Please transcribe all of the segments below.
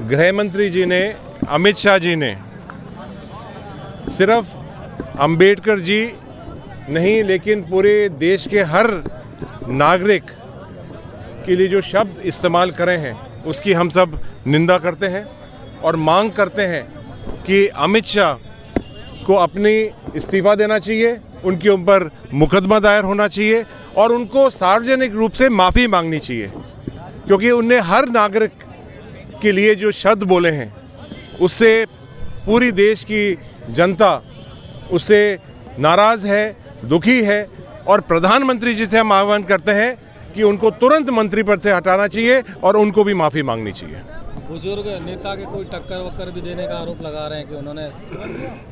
गृह मंत्री जी ने, अमित शाह जी ने सिर्फ अंबेडकर जी नहीं लेकिन पूरे देश के हर नागरिक के लिए जो शब्द इस्तेमाल करे हैं उसकी हम सब निंदा करते हैं और मांग करते हैं कि अमित शाह को अपनी इस्तीफ़ा देना चाहिए, उनके ऊपर मुकदमा दायर होना चाहिए और उनको सार्वजनिक रूप से माफ़ी मांगनी चाहिए, क्योंकि उनने हर नागरिक के लिए जो शब्द बोले हैं उससे पूरी देश की जनता उससे नाराज़ है, दुखी है और प्रधानमंत्री जी से हम आह्वान करते हैं कि उनको तुरंत मंत्री पद से हटाना चाहिए और उनको भी माफ़ी मांगनी चाहिए। बुजुर्ग नेता के कोई टक्कर वक्कर भी देने का आरोप लगा रहे हैं कि उन्होंने,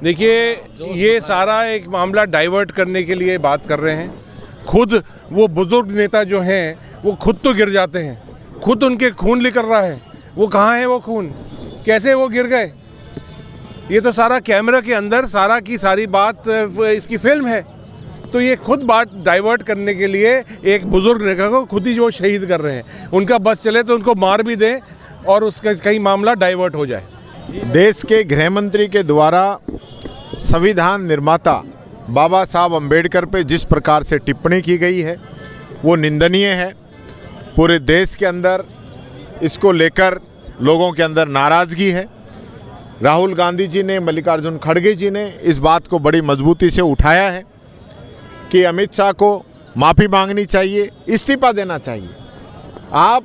देखिए ये सारा एक मामला डाइवर्ट करने के लिए बात कर रहे हैं। खुद वो बुजुर्ग नेता जो हैं वो खुद तो गिर जाते हैं, खुद उनके खून निकल रहा है, वो कहाँ है वो खून, कैसे वो गिर गए? ये तो सारा कैमरा के अंदर सारा की सारी बात इसकी फिल्म है। तो ये खुद बात डाइवर्ट करने के लिए एक बुजुर्ग नेता को खुद ही जो शहीद कर रहे हैं, उनका बस चले तो उनको मार भी दें और उसका कहीं मामला डाइवर्ट हो जाए। देश के गृह मंत्री के द्वारा संविधान निर्माता बाबा साहब अम्बेडकर पे जिस प्रकार से टिप्पणी की गई है वो निंदनीय है। पूरे देश के अंदर इसको लेकर लोगों के अंदर नाराज़गी है। राहुल गांधी जी ने, मल्लिकार्जुन खड़गे जी ने इस बात को बड़ी मजबूती से उठाया है कि अमित शाह को माफ़ी मांगनी चाहिए, इस्तीफा देना चाहिए। आप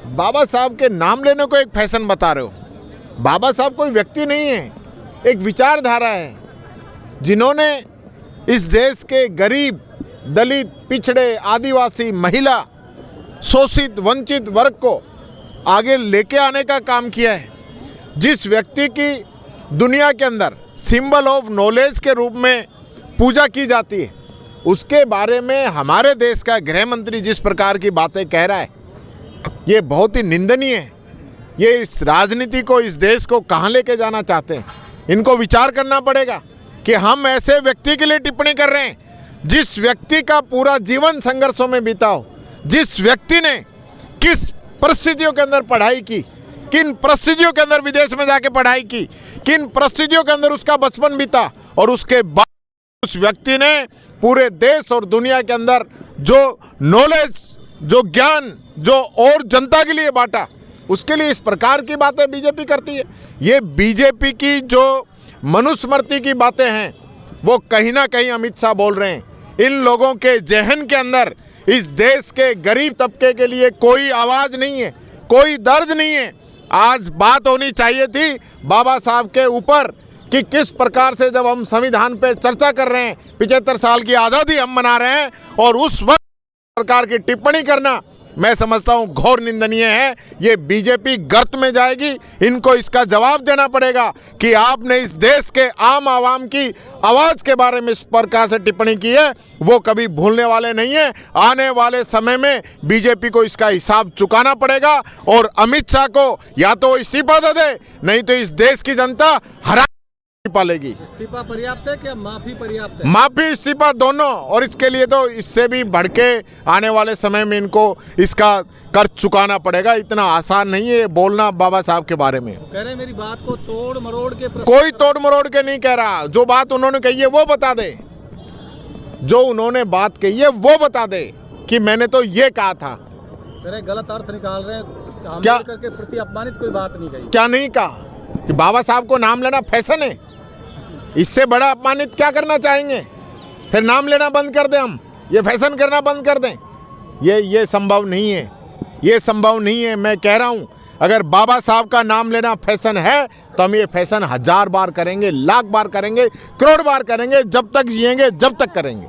बाबा साहब के नाम लेने को एक फैशन बता रहे हो। बाबा साहब कोई व्यक्ति नहीं है, एक विचारधारा है जिन्होंने इस देश के गरीब, दलित, पिछड़े, आदिवासी, महिला, शोषित, वंचित वर्ग को आगे लेके आने का काम किया है। जिस व्यक्ति की दुनिया के अंदर सिंबल ऑफ नॉलेज के रूप में पूजा की जाती है, उसके बारे में हमारे देश का गृह मंत्री जिस प्रकार की बातें कह रहा है ये बहुत ही निंदनीय है। ये इस राजनीति को, इस देश को कहाँ लेके जाना चाहते हैं, इनको विचार करना पड़ेगा कि हम ऐसे व्यक्ति के लिए टिप्पणी कर रहे हैं जिस व्यक्ति का पूरा जीवन संघर्षों में बीता हो, जिस व्यक्ति ने किस परिस्थितियों के अंदर पढ़ाई की, किन परिस्थितियों के अंदर विदेश में जाके पढ़ाई की, किन परिस्थितियों के अंदर उसका बचपन बीता और उसके बाद उस व्यक्ति ने पूरे देश और दुनिया के अंदर जो नॉलेज, जो ज्ञान, जो और जनता के लिए बांटा, उसके लिए इस प्रकार की बातें बीजेपी करती है। ये बीजेपी की जो मनुस्मृति की बातें हैं वो कहीं ना कहीं अमित शाह बोल रहे हैं। इन लोगों के जहन के अंदर इस देश के गरीब तबके के लिए कोई आवाज़ नहीं है, कोई दर्द नहीं है। आज बात होनी चाहिए थी बाबा साहब के ऊपर कि किस प्रकार से जब हम संविधान पे चर्चा कर रहे हैं, 75 साल की आज़ादी हम मना रहे हैं और उस वक्त प्रकार की टिप्पणी करना मैं समझता हूं घोर निंदनीय है। ये बीजेपी गर्त में जाएगी। इनको इसका जवाब देना पड़ेगा कि आपने इस देश के आम आवाम की आवाज़ के बारे में इस प्रकार से टिप्पणी की है, वो कभी भूलने वाले नहीं है। आने वाले समय में बीजेपी को इसका हिसाब चुकाना पड़ेगा और अमित शाह को या तो इस्तीफा दे दे, नहीं तो इस देश की जनता हरा पालेगी। इस्तीफा पर्याप्त है क्या माफी पर्याप्त है? माफी, इस्तीफा दोनों। और इसके लिए तो इससे भी बढ़ के आने वाले समय में इनको इसका कर्ज चुकाना पड़ेगा। इतना आसान नहीं है बोलना बाबा साहब के बारे में। कह रहे मेरी बात को तोड़ मरोड़ के, कोई तोड़ मरोड़ के नहीं कह रहा। जो बात उन्होंने कही है वो बता दे, जो उन्होंने बात कही है वो बता दे कि मैंने तो ये कहा था। गलत अर्थ निकाल रहे हैं क्या? के प्रति अपमानित कोई बात नहीं कही। क्या नहीं कहा कि बाबा साहब को नाम लेना फैशन है? इससे बड़ा अपमानित क्या करना चाहेंगे? फिर नाम लेना बंद कर दें, हम ये फैशन करना बंद कर दें? ये संभव नहीं है, ये संभव नहीं है। मैं कह रहा हूँ अगर बाबा साहब का नाम लेना फैशन है तो हम ये फैशन 1000 बार करेंगे, लाख बार करेंगे, करोड़ बार करेंगे, जब तक जिएंगे जब तक करेंगे।